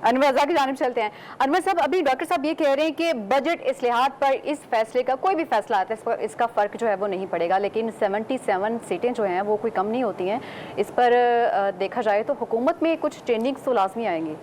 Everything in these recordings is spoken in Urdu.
انور رضا کی جانب چلتے ہیں۔ انور صاحب، ابھی ڈاکٹر صاحب یہ کہہ رہے ہیں کہ بجٹ اصلاحات پر اس فیصلے کا کوئی بھی فیصلہ آتا ہے اس کا فرق جو ہے وہ نہیں پڑے گا، لیکن 77 سیٹیں جو ہیں وہ کوئی کم نہیں ہوتی ہیں، اس پر دیکھا جائے تو حکومت میں کچھ چینجنگز تو لازمی آئیں گی۔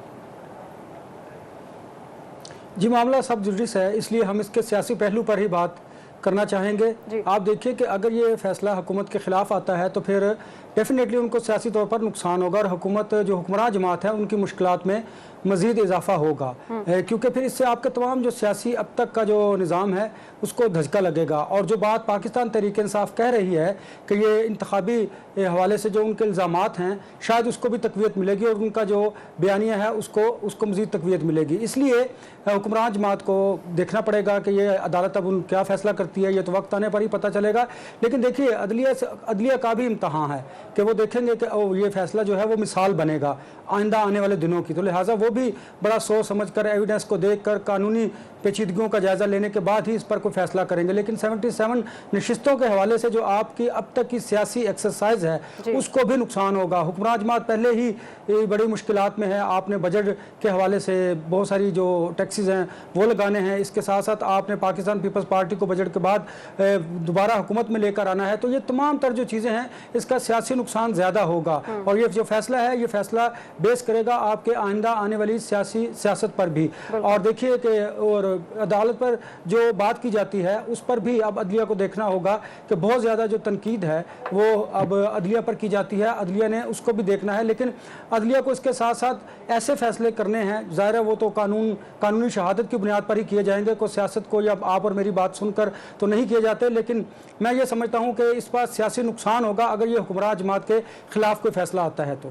جی، معاملہ سب جڈس ہے، اس لیے ہم اس کے سیاسی پہلو پر ہی بات کرنا چاہیں گے۔ آپ دیکھیے کہ اگر یہ فیصلہ حکومت کے خلاف آتا ہے تو پھر ڈیفینیٹلی ان کو سیاسی طور پر نقصان ہوگا، اور حکومت جو حکمراں جماعت ہے ان کی مشکلات میں مزید اضافہ ہوگا، کیونکہ پھر اس سے آپ کے تمام جو سیاسی اب تک کا جو نظام ہے اس کو دھچکا لگے گا۔ اور جو بات پاکستان تحریک انصاف کہہ رہی ہے کہ یہ انتخابی حوالے سے جو ان کے الزامات ہیں شاید اس کو بھی تقویت ملے گی، اور ان کا جو بیانیہ ہے اس کو مزید تقویت ملے گی۔ اس لیے حکمران جماعت کو دیکھنا پڑے گا کہ یہ عدالت اب ان کیا فیصلہ کرتی ہے، یہ تو وقت آنے پر ہی پتہ چلے گا۔ لیکن دیکھیے عدلیہ کا بھی امتحان ہے کہ وہ دیکھیں گے کہ یہ فیصلہ جو ہے وہ مثال بنے گا آئندہ آنے والے دنوں کی، تو لہٰذا وہ بھی بڑا سوچ سمجھ کر ایویڈنس کو دیکھ کر قانونی پیچیدگیوں کا جائزہ لینے کے بعد ہی اس پر کوئی فیصلہ کریں گے۔ لیکن 77 نشستوں کے حوالے سے جو آپ کی اب تک کی سیاسی ایکسرسائز ہے اس کو بھی نقصان ہوگا۔ حکمران جماعت پہلے ہی بڑی مشکلات میں ہے، آپ نے بجٹ کے حوالے سے بہت ساری جو ٹیکسز ہیں وہ لگانے ہیں، اس کے ساتھ ساتھ آپ نے پاکستان پیپلز پارٹی کو بجٹ کے بعد دوبارہ حکومت میں لے کر آنا ہے، تو یہ تمام تر جو چیزیں ہیں اس کا سیاسی نقصان زیادہ ہوگا، اور یہ جو فیصلہ ہے یہ فیصلہ بیس کرے گا آپ کے آئندہ آنے والی سیاست پر بھی۔ اور دیکھیے کہ اور عدالت پر جو بات کی جاتی ہے اس پر بھی اب عدلیہ کو دیکھنا ہوگا کہ بہت زیادہ جو تنقید ہے وہ اب عدلیہ پر کی جاتی ہے، عدلیہ نے اس کو بھی دیکھنا ہے، لیکن عدلیہ کو اس کے ساتھ ساتھ ایسے فیصلے کرنے ہیں، ظاہر ہے وہ تو قانونی شہادت کی بنیاد پر ہی کیے جائیں گے، کوئی سیاست کو یا آپ اور میری بات سن کر تو نہیں کیے جاتے، لیکن میں یہ سمجھتا ہوں کہ اس پر سیاسی نقصان ہوگا اگر یہ حکمران جماعت کے خلاف کوئی فیصلہ آتا ہے تو۔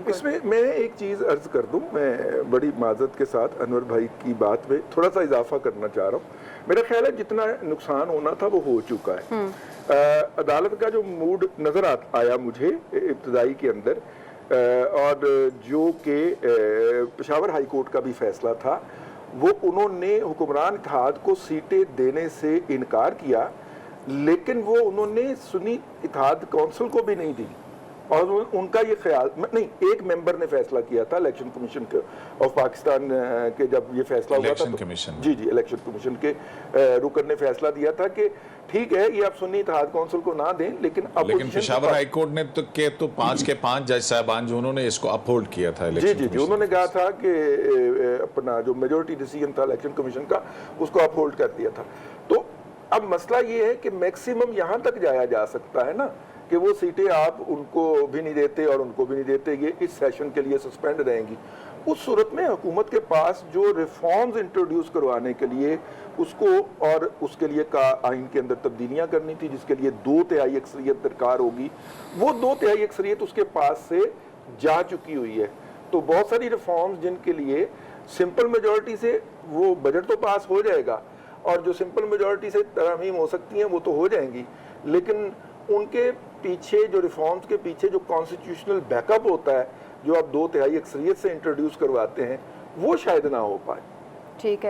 اس میں ایک چیز عرض کر دوں، میں بڑی معذرت کے ساتھ انور بھائی کی بات میں تھوڑا سا اضافہ کرنا چاہ رہا ہوں۔ میرا خیال ہے جتنا نقصان ہونا تھا وہ ہو چکا ہے۔ عدالت کا جو موڈ نظر آیا مجھے ابتدائی کے اندر، اور جو کہ پشاور ہائی کورٹ کا بھی فیصلہ تھا، وہ انہوں نے حکمران اتحاد کو سیٹیں دینے سے انکار کیا، لیکن وہ انہوں نے سنی اتحاد کونسل کو بھی نہیں دی، اور ان کا یہ خیال نہیں، ایک ممبر نے فیصلہ کیا تھا الیکشن کمیشن آف پاکستان کے، جب یہ فیصلہ ہوا تھا جی الیکشن کمیشن کے رکن نے فیصلہ دیا تھا کہ ٹھیک ہے یہ آپ سنی اتحاد کونسل کو نہ دیں، لیکن پشاور ہائی کورٹ نے تو 5 کے 5 جج صاحبان جو انہوں نے اس کو اپہولڈ کیا تھا جی انہوں نے کہا تھا کہ اپنا جو میجورٹی ڈیسیژن تھا الیکشن کمیشن کا اس کو اپہولڈ کر دیا تھا۔ تو اب مسئلہ یہ ہے کہ میکسیمم یہاں تک جایا جا سکتا ہے نا کہ وہ سیٹیں آپ ان کو بھی نہیں دیتے اور ان کو بھی نہیں دیتے، یہ اس سیشن کے لیے سسپینڈ رہیں گی۔ اس صورت میں حکومت کے پاس جو ریفارمز انٹروڈیوس کروانے کے لیے اس کو، اور اس کے لیے آئین کے اندر تبدیلیاں کرنی تھی جس کے لیے 2/3 اکثریت درکار ہوگی، وہ 2/3 اکثریت اس کے پاس سے جا چکی ہوئی ہے۔ تو بہت ساری ریفارمز جن کے لیے سمپل میجورٹی سے وہ بجٹ تو پاس ہو جائے گا، اور جو سمپل میجورٹی سے ترامیم ہو سکتی ہیں وہ تو ہو جائیں گی، لیکن ان کے پیچھے جو ریفارمز کے پیچھے جو کانسٹیٹیوشنل بیک اپ ہوتا ہے جو آپ 2/3 اکثریت سے انٹروڈیوس کرواتے ہیں وہ شاید نہ ہو پائے۔ ٹھیک ہے۔